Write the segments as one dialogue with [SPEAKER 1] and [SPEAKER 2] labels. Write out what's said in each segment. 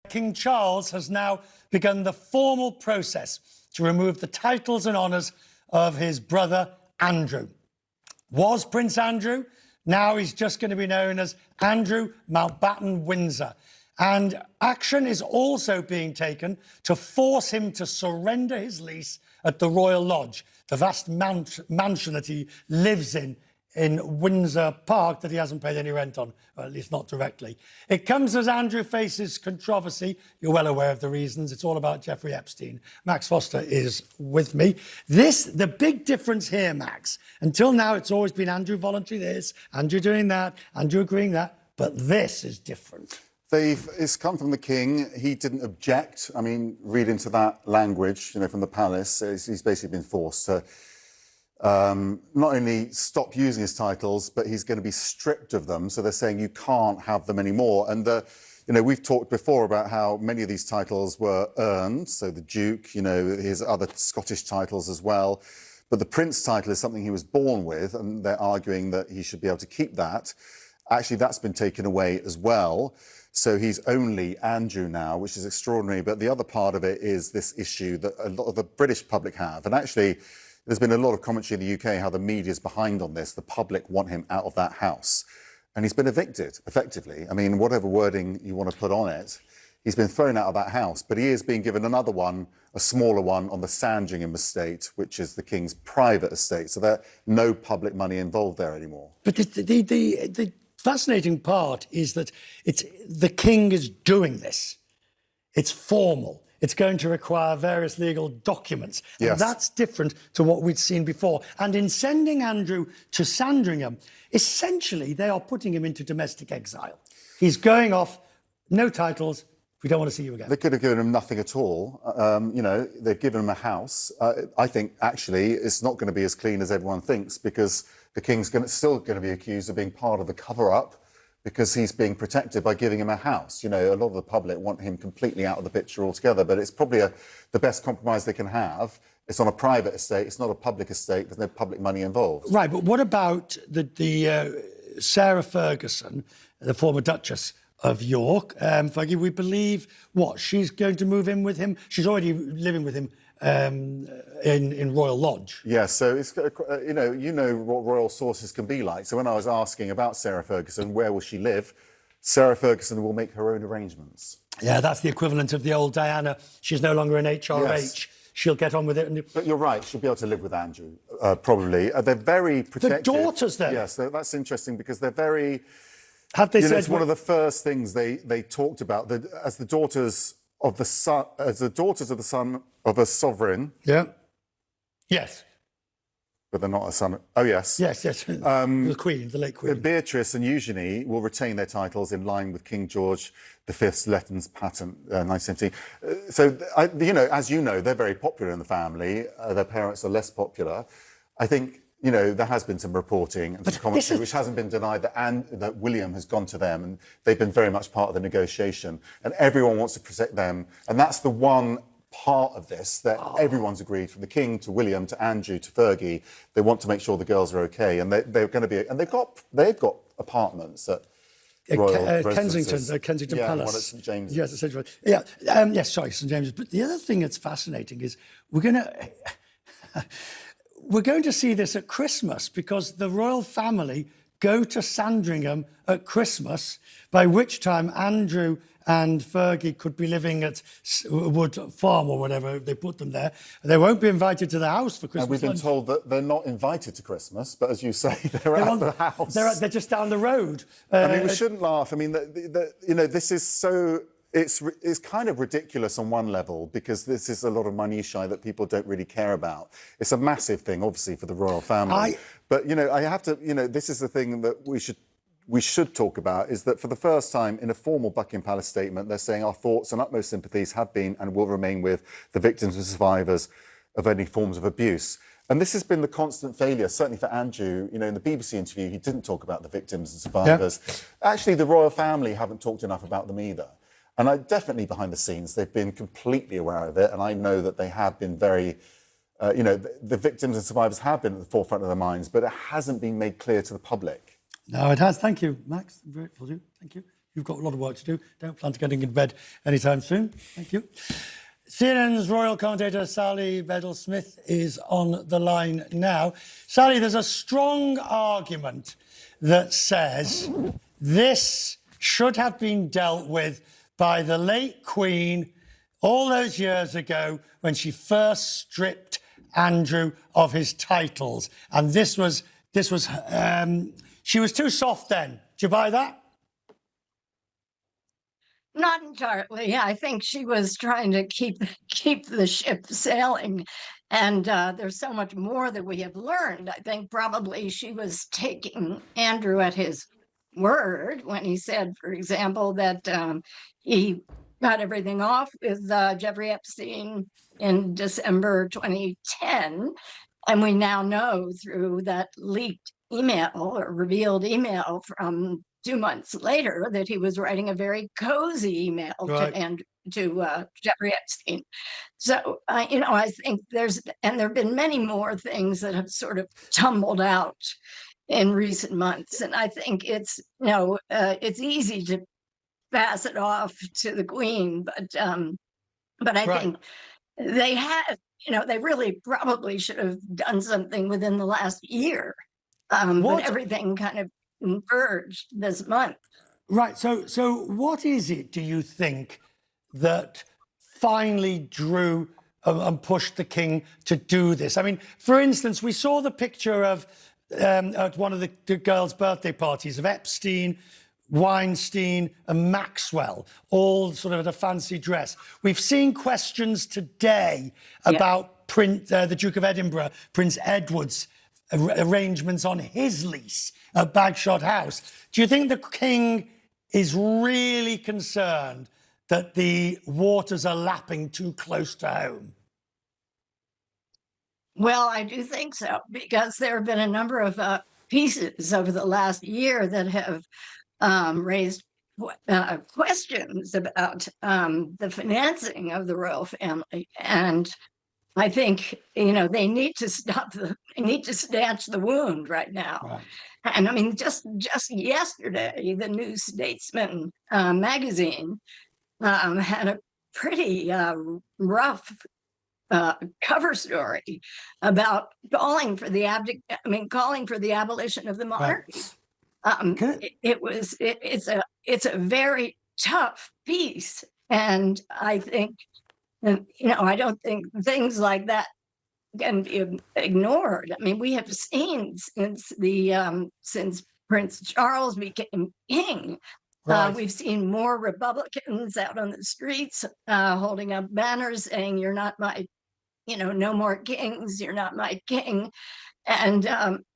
[SPEAKER 1] King Charles has now begun the formal process to remove the titles and honours of his brother Andrew. Was Prince Andrew, now he's just going to be known as Andrew Mountbatten Windsor. And action is also being taken to force him to surrender his lease at the Royal Lodge, the vast mansion that he lives in Windsor Park that he hasn't paid any rent on, or at least not directly. It comes as Andrew faces controversy. You're well aware of the reasons. It's all about Jeffrey Epstein. Max Foster is with me. The big difference here, Max, until now it's always been Andrew voluntary this, Andrew doing that, Andrew agreeing that, but this is different.
[SPEAKER 2] It's come from the king. He didn't object. I mean, read into that language, from the palace. He's basically been forced to not only stop using his titles, but he's going to be stripped of them. So they're saying you can't have them anymore. And, we've talked before about how many of these titles were earned. So the Duke, his other Scottish titles as well. But the Prince title is something he was born with, and they're arguing that he should be able to keep that. Actually, that's been taken away as well. So he's only Andrew now, which is extraordinary. But the other part of it is this issue that a lot of the British public have. And actually, there's been a lot of commentary in the UK how the media's behind on this. The public want him out of that house. And he's been evicted, effectively. I mean, whatever wording you want to put on it, he's been thrown out of that house. But he is being given another one, a smaller one, on the Sandringham estate, which is the king's private estate. So there's no public money involved there anymore.
[SPEAKER 1] But the fascinating part is that the king is doing this. It's formal. It's going to require various legal documents.
[SPEAKER 2] Yes.
[SPEAKER 1] And that's different to what we'd seen before. And in sending Andrew to Sandringham, essentially they are putting him into domestic exile. He's going off, no titles, we don't want to see you again.
[SPEAKER 2] They could have given him nothing at all. They've given him a house. I think, actually, it's not going to be as clean as everyone thinks, because the king's still going to be accused of being part of the cover-up, because he's being protected by giving him a house. A lot of the public want him completely out of the picture altogether, but it's probably the best compromise they can have. It's on a private estate. It's not a public estate. There's no public money involved.
[SPEAKER 1] Right, but what about the Sarah Ferguson, the former Duchess of York? Fergie, we believe, she's going to move in with him? She's already living with him in Royal Lodge.
[SPEAKER 2] Yeah, so it's what royal sources can be like. So when I was asking about Sarah Ferguson, where will she live? Sarah Ferguson will make her own arrangements.
[SPEAKER 1] Yeah, that's the equivalent of the old Diana. She's no longer an HRH. Yes. She'll get on with it.
[SPEAKER 2] But you're right, she'll be able to live with Andrew, probably. They're very protective.
[SPEAKER 1] The daughters, then?
[SPEAKER 2] Yes, that's interesting, because they're very...
[SPEAKER 1] Have they said...
[SPEAKER 2] It's one of the first things they talked about, that as the daughters of the son of a sovereign.
[SPEAKER 1] Yeah. Yes.
[SPEAKER 2] But they're not a son. Oh, yes.
[SPEAKER 1] Yes. The Queen, the late Queen.
[SPEAKER 2] Beatrice and Eugenie will retain their titles in line with King George V's Letton's patent, 1917. So, as you know, they're very popular in the family. Their parents are less popular. I think, there has been some reporting and some commentary, which hasn't been denied, that William has gone to them, and they've been very much part of the negotiation. And everyone wants to protect them. And that's the one part of this that everyone's agreed, from the king to William to Andrew to Fergie. They want to make sure the girls are okay, and they're going to be, and they've got apartments at
[SPEAKER 1] Kensington Palace.
[SPEAKER 2] One at St James's.
[SPEAKER 1] Yes, essentially. Yeah. St James's. But the other thing that's fascinating is we're going to see this at Christmas, because the royal family go to Sandringham at Christmas, by which time Andrew and Fergie could be living at Wood Farm or whatever they put them there. They won't be invited to the house for Christmas.
[SPEAKER 2] And we've been told that they're not invited to Christmas, but as you say, they're at the house.
[SPEAKER 1] They're just down the road.
[SPEAKER 2] We shouldn't laugh. I mean, this is so... It's kind of ridiculous on one level, because this is a lot of minutiae that people don't really care about. It's a massive thing, obviously, for the royal family. But, I have to... this is the thing that we should talk about, is that for the first time in a formal Buckingham Palace statement, they're saying our thoughts and utmost sympathies have been and will remain with the victims and survivors of any forms of abuse. And this has been the constant failure, certainly for Andrew. In the BBC interview, he didn't talk about the victims and survivors. Yeah. Actually, the royal family haven't talked enough about them either. And definitely behind the scenes, they've been completely aware of it. And I know that they have been very... the victims and survivors have been at the forefront of their minds, but it hasn't been made clear to the public.
[SPEAKER 1] No, it has. Thank you, Max. I'm grateful to you. Thank you. You've got a lot of work to do. Don't plan to getting in bed anytime soon. Thank you. CNN's royal commentator Sally Bedell-Smith is on the line now. Sally, there's a strong argument that says this should have been dealt with by the late Queen all those years ago when she first stripped Andrew of his titles. And she was too soft then. Do you buy that?
[SPEAKER 3] Not entirely. I think she was trying to keep the ship sailing, and there's so much more that we have learned. I think probably she was taking Andrew at his word when he said, for example, that he got everything off with Jeffrey Epstein in December 2010, and we now know through that leaked email or revealed email from 2 months later that he was writing a very cozy email to Jeffrey Epstein. So, I think there have been many more things that have sort of tumbled out in recent months. And I think it's easy to pass it off to the Queen, but I think they have, they really probably should have done something within the last year. But everything kind of converged this month.
[SPEAKER 1] Right. So what is it, do you think, that finally drew and pushed the king to do this? I mean, for instance, we saw the picture of at one of the girls' birthday parties of Epstein, Weinstein and Maxwell, all sort of at a fancy dress. We've seen questions today about the Duke of Edinburgh, Prince Edward's arrangements on his lease at Bagshot House. Do you think the king is really concerned that the waters are lapping too close to home?
[SPEAKER 3] Well, I do think so, because there have been a number of pieces over the last year that have raised questions about the financing of the royal family. And I think, they need to stanch the wound right now.
[SPEAKER 1] Right.
[SPEAKER 3] And I mean, just yesterday, the New Statesman magazine had a pretty rough cover story about calling for the abolition of the monarchy. It's a very tough piece, and I think, I don't think things like that can be ignored. I mean, we have seen since Prince Charles became king, we've seen more Republicans out on the streets holding up banners saying, "You're not my, no more kings, you're not my king." And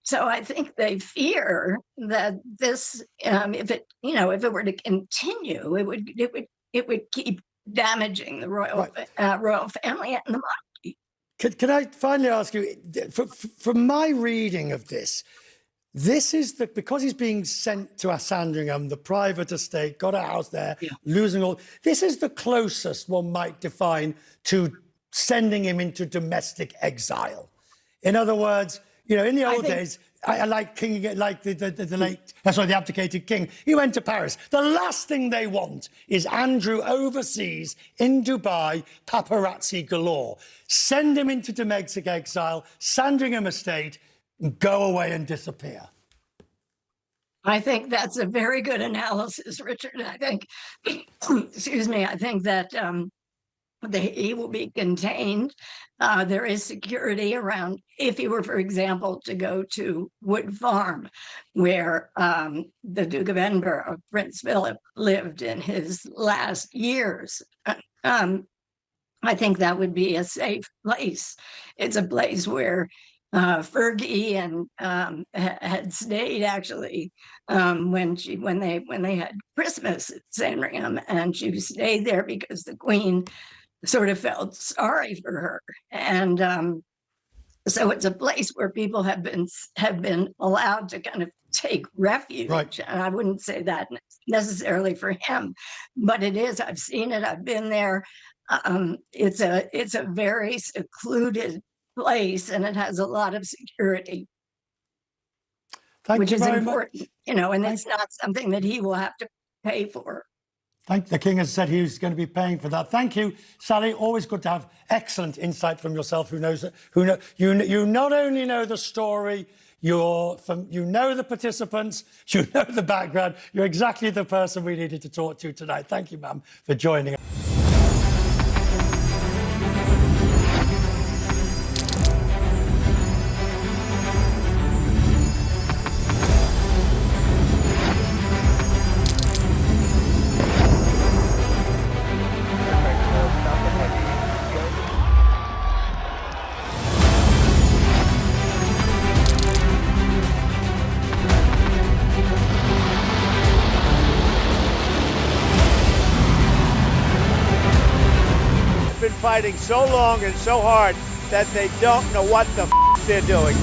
[SPEAKER 3] so I think they fear that this, if it were to continue, it would keep damaging the royal family and the monarchy.
[SPEAKER 1] Can I finally ask you, from my reading of this is because he's being sent to Sandringham, the private estate, got a house there, losing all. This is the closest one might define to sending him into domestic exile. In other words, in the old days, I like the abdicated king. He went to Paris. The last thing they want is Andrew overseas in Dubai, paparazzi galore. Send him into domestic exile, Sandringham estate, go away and disappear.
[SPEAKER 3] I think that's a very good analysis, Richard. I think, excuse me, I think that he will be contained. There is security around. If he were, for example, to go to Wood Farm, where the Duke of Edinburgh, Prince Philip, lived in his last years, I think that would be a safe place. It's a place where Fergie and had stayed, actually, when they had Christmas at Sandringham, and she stayed there because the Queen sort of felt sorry for her. And so it's a place where people have been allowed to kind of take refuge.
[SPEAKER 1] Right.
[SPEAKER 3] And I wouldn't say that necessarily for him, but it is. I've seen it. I've been there. It's a very secluded place, and it has a lot of security, which is important, and it's not something that he will have to pay for.
[SPEAKER 1] The King has said he was going to be paying for that. Thank you, Sally. Always good to have excellent insight from yourself, you not only know the story, you know the participants, you know the background. You're exactly the person we needed to talk to tonight. Thank you, ma'am, for joining us.
[SPEAKER 4] Been fighting so long and so hard that they don't know what the they're doing.